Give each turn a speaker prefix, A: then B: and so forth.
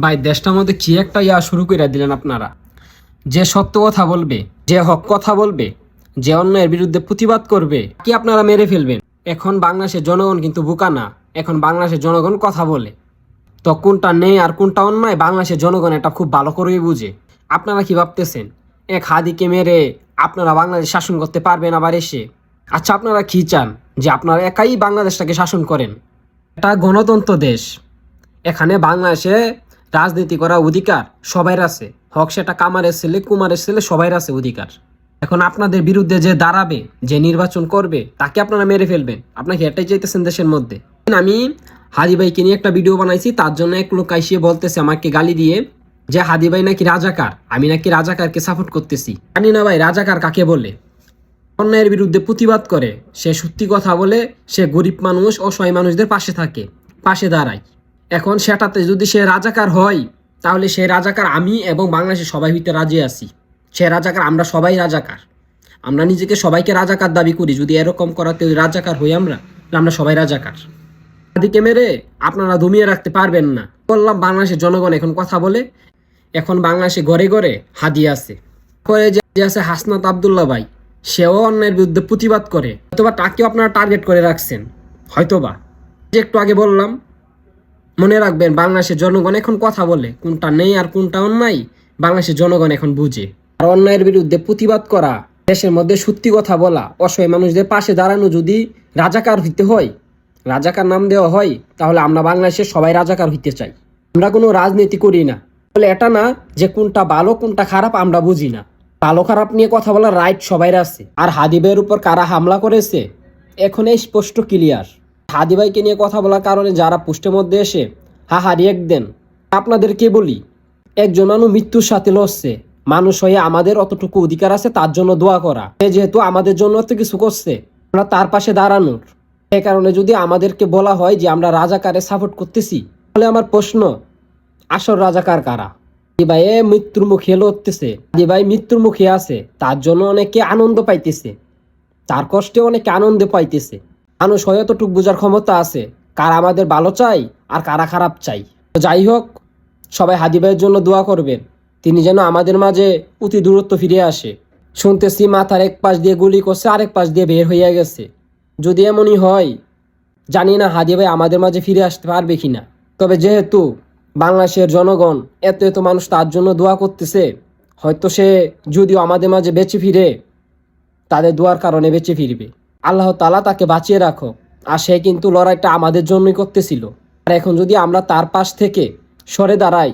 A: ভাই দেশটার মধ্যে কি একটা শুরু করে দিলেন আপনারা। যে সত্য কথা বলবে, যে হক কথা বলবে, যে অন্যায়ের বিরুদ্ধে প্রতিবাদ করবে, কি আপনারা মেরে ফেলবেন। এখন বাংলাদেশের জনগণ কিন্তু বোকা না, এখন বাংলাদেশের জনগণ কথা বলে। তো কোনটা নেই আর কোনটা অন্যায় বাংলাদেশের জনগণ এটা খুব ভালো করেই বুঝে। আপনারা কি ভাবতেছেন এক হাদিকে মেরে আপনারা বাংলাদেশ শাসন করতে পারবেন আবার এসে? আচ্ছা, আপনারা কি চান যে আপনারা একাই বাংলাদেশটাকে শাসন করেন? এটা গণতন্ত্র দেশ, এখানে বাংলাদেশে রাজনীতি করার অধিকার সবাই আছে, হোক সেটা কামারের ছেলে কুমারের ছেলে, সবাই আছে অধিকার। এখন আপনাদের বিরুদ্ধে যে দাঁড়াবে, যে নির্বাচন করবে, তাকে আপনারা মেরে ফেলবেন। আপনাকে এটাই চাইতেছেন দেশের মধ্যে? আমি হাদি ভাইকে নিয়ে একটা ভিডিও বানাইছি, তার জন্য এক লোক আইসিয়ে বলতেছে আমাকে গালি দিয়ে যে হাদি ভাই নাকি রাজাকার, আমি নাকি রাজাকারকে সাপোর্ট করতেছি। জানি না ভাই রাজাকার কাকে বলে। অন্যায়ের বিরুদ্ধে প্রতিবাদ করে, সে সত্যি কথা বলে, সে গরিব মানুষ অসহায় মানুষদের পাশে থাকে, পাশে দাঁড়ায়। এখন সেটাতে যদি সে রাজাকার হয়, তাহলে সে রাজাকার আমি এবং বাংলাদেশের সবাই হইতে রাজি আছি। সে রাজাকার, আমরা সবাই রাজাকার, আমরা নিজেকে সবাইকে রাজাকার দাবি করি। যদি এরকম করাতে রাজাকার হই আমরা, তাহলে আমরা সবাই রাজাকার। হাদিকে মেরে আপনারা দমিয়ে রাখতে পারবেন না। বললাম বাংলাদেশের জনগণ এখন কথা বলে, এখন বাংলাদেশে ঘরে ঘরে হাদি আছে। পরে যে আছে হাসনাত আবদুল্লাহ ভাই, সেও অন্যায়ের বিরুদ্ধে প্রতিবাদ করে, হয়তোবা তাকেও আপনারা টার্গেট করে রাখছেন হয়তোবা। যে একটু আগে বললাম, মনে রাখবেন বাংলাদেশের জনগণ এখন কথা বলে, কোনটা নেই আর কোনটা অন্যায় বাংলাদেশের জনগণ এখন বুঝে। আর অন্যায়ের বিরুদ্ধে প্রতিবাদ করা, দেশের মধ্যে সত্যি কথা বলা, অসহায় মানুষদের পাশে দাঁড়ানো যদি রাজাকার হইতে হয়, রাজাকার নাম দেওয়া হয়, তাহলে আমরা বাংলাদেশের সবাই রাজাকার হইতে চাই। আমরা কোনো রাজনীতি করি না বলে এটা না যে কোনটা ভালো কোনটা খারাপ আমরা বুঝি না। ভালো খারাপ নিয়ে কথা বলার রাইট সবাই আছে। আর হাদি ভাইয়ের উপর কারা হামলা করেছে এখন স্পষ্ট ক্লিয়ার। হাদি ভাইকে নিয়ে কথা বলার কারণে যারা পোস্টের মধ্যে এসে রিয়েক্ট দেন, আপনাদেরকে বলি, একজন মানুষ মৃত্যুর সাথে লড়ছে, মানুষ হয়ে আমাদের অতটুকু অধিকার আছে তার জন্য দোয়া করা। যেহেতু আমাদের জন্য এত কিছু করছে, আমরা তার পাশে দাঁড়ানোর। এই কারণে যদি আমাদেরকে বলা হয় যে আমরা রাজাকারে সাপোর্ট করতেছি, তাহলে আমার প্রশ্ন, আসল রাজাকার কারা? ভাই মৃত্যুর মুখে লড়তেছে, ভাই মৃত্যুর মুখে আছে, তার জন্য অনেকে আনন্দ পাইতেছে, তার কষ্টে অনেকে আনন্দ পাইতেছে। মানুষ হয়ে এতটুকু বোঝার ক্ষমতা আছে কারা আমাদের ভালো চাই আর কারা খারাপ চাই। যাই হোক, সবাই হাদি ভাইয়ের জন্য দোয়া করবেন, তিনি যেন আমাদের মাঝে অতি দূরত্ব ফিরে আসে। শুনতেছি মাথার এক পাশ দিয়ে গুলি করছে, আরেক পাশ দিয়ে বের হইয়া গেছে। যদি এমনই হয়, জানি না হাদি ভাই আমাদের মাঝে ফিরে আসতে পারবে কিনা। তবে যেহেতু বাংলাদেশের জনগণ এত এত মানুষ তার জন্য দোয়া করতেছে, হয়তো সে যদিও আমাদের মাঝে বেঁচে ফিরে, তাদের দোয়ার কারণে বেঁচে ফিরবে। আল্লাহ তাআলা তাকে বাঁচিয়ে রাখো। আর সে কিন্তু লড়াইটা আমাদের জন্যই করতেছিল। আর এখন যদি আমরা তার পাশ থেকে সরে দাঁড়াই,